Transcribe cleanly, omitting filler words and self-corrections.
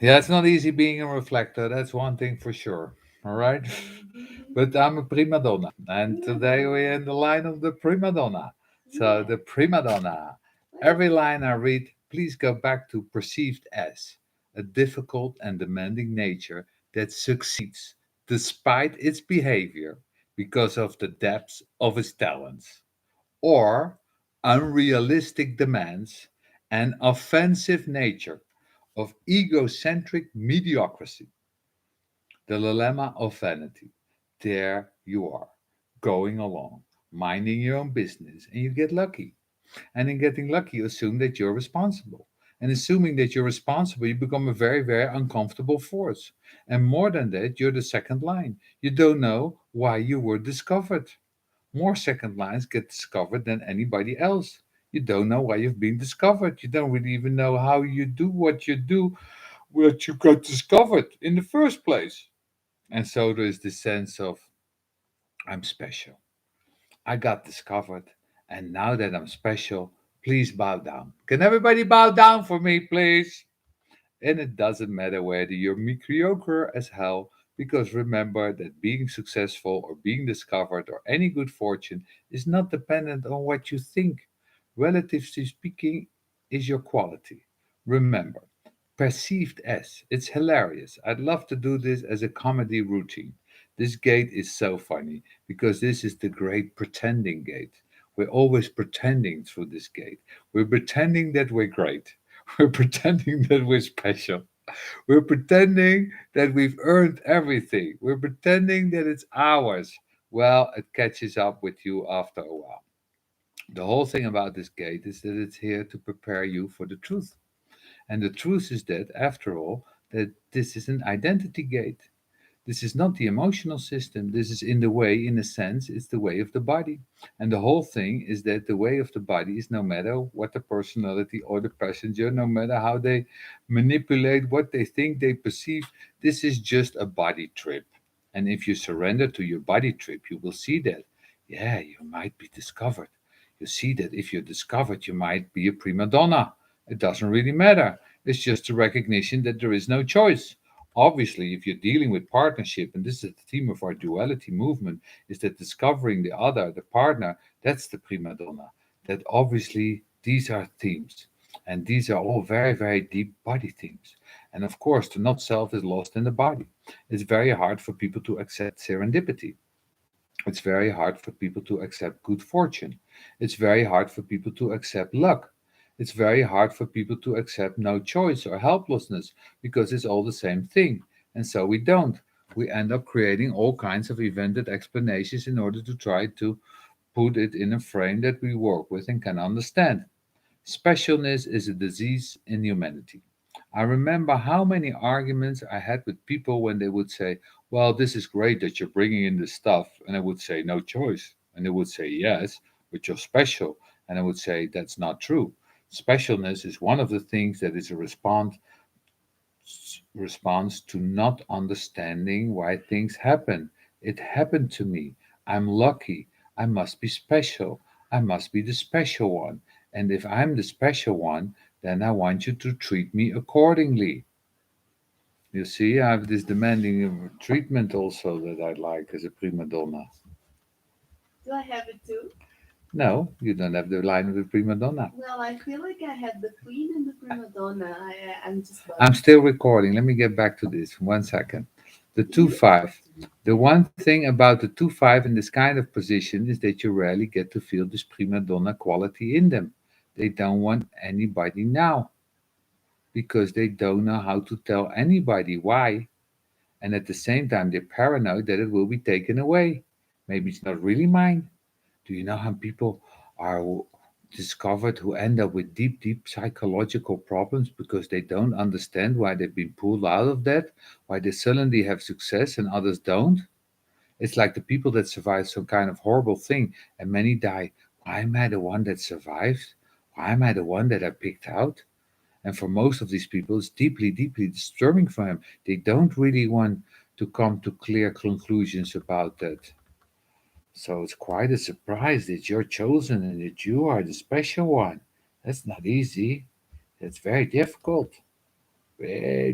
Yeah, it's not easy being a reflector. That's one thing for sure. All right. But I'm a prima donna. And today we're in the line of the prima donna. So, the prima donna. Every line I read, please go back to perceived as a difficult and demanding nature that succeeds despite its behavior because of the depths of its talents, or unrealistic demands and offensive nature of egocentric mediocrity, the dilemma of vanity. There you are, going along, minding your own business, and you get lucky. And in getting lucky, you assume that you're responsible. And assuming that you're responsible, you become a very, very uncomfortable force. And more than that, you're the second line. You don't know why you were discovered. More second lines get discovered than anybody else. You don't know why you've been discovered. You don't really even know how you do, what you got discovered in the first place. And so there is this sense of, I'm special. I got discovered. And now that I'm special, please bow down. Can everybody bow down for me, please? And it doesn't matter whether you're mediocre as hell, because remember that being successful or being discovered or any good fortune is not dependent on what you think. Relatively speaking, is your quality. Remember, perceived as. It's hilarious. I'd love to do this as a comedy routine. This gate is so funny because this is the great pretending gate. We're always pretending through this gate. We're pretending that we're great. We're pretending that we're special. We're pretending that we've earned everything. We're pretending that it's ours. Well, it catches up with you after a while. The whole thing about this gate is that it's here to prepare you for the truth. And the truth is that, after all, that this is an identity gate. This is not the emotional system. This is in the way, in a sense, it's the way of the body. And the whole thing is that the way of the body is no matter what the personality or the passenger, no matter how they manipulate what they think they perceive, this is just a body trip. And if you surrender to your body trip, you will see that, yeah, you might be discovered. You see that if you're discovered, you might be a prima donna. It doesn't really matter. It's just a recognition that there is no choice. Obviously, if you're dealing with partnership, and this is the theme of our duality movement, is that discovering the other, the partner, that's the prima donna. That obviously these are themes. And these are all very, very deep body themes. And of course, the not self is lost in the body. It's very hard for people to accept serendipity. It's very hard for people to accept good fortune. It's very hard for people to accept luck. It's very hard for people to accept no choice or helplessness because it's all the same thing. And so we don't. We end up creating all kinds of invented explanations in order to try to put it in a frame that we work with and can understand. Specialness is a disease in humanity. I remember how many arguments I had with people when they would say, well, this is great that you're bringing in this stuff. And I would say, no choice. And they would say, yes, but you're special. And I would say, that's not true. Specialness is one of the things that is a response to not understanding why things happen. It happened to me. I'm lucky. I must be special. I must be the special one. And if I'm the special one, then I want you to treat me accordingly. You see, I have this demanding treatment also that I like as a prima donna. Do I have it too? No, you don't have the line of the prima donna. Well, I feel like I have the queen and the prima donna. I'm just I'm bugging. still recording. Let me get back to this. 1 second. The 2 You 5. The one thing about the 2 5 in this kind of position is that you rarely get to feel this prima donna quality in them. They don't want anybody now because they don't know how to tell anybody why. And at the same time, they're paranoid that it will be taken away. Maybe it's not really mine. Do you know how people are discovered who end up with deep, deep psychological problems because they don't understand why they've been pulled out of that, why they suddenly have success and others don't? It's like the people that survive some kind of horrible thing and many die. Why am I the one that survived? Why am I the one that I picked out? And for most of these people, it's deeply, deeply disturbing for them. They don't really want to come to clear conclusions about that. So it's quite a surprise that you're chosen and that you are the special one. That's not easy. It's very difficult. Very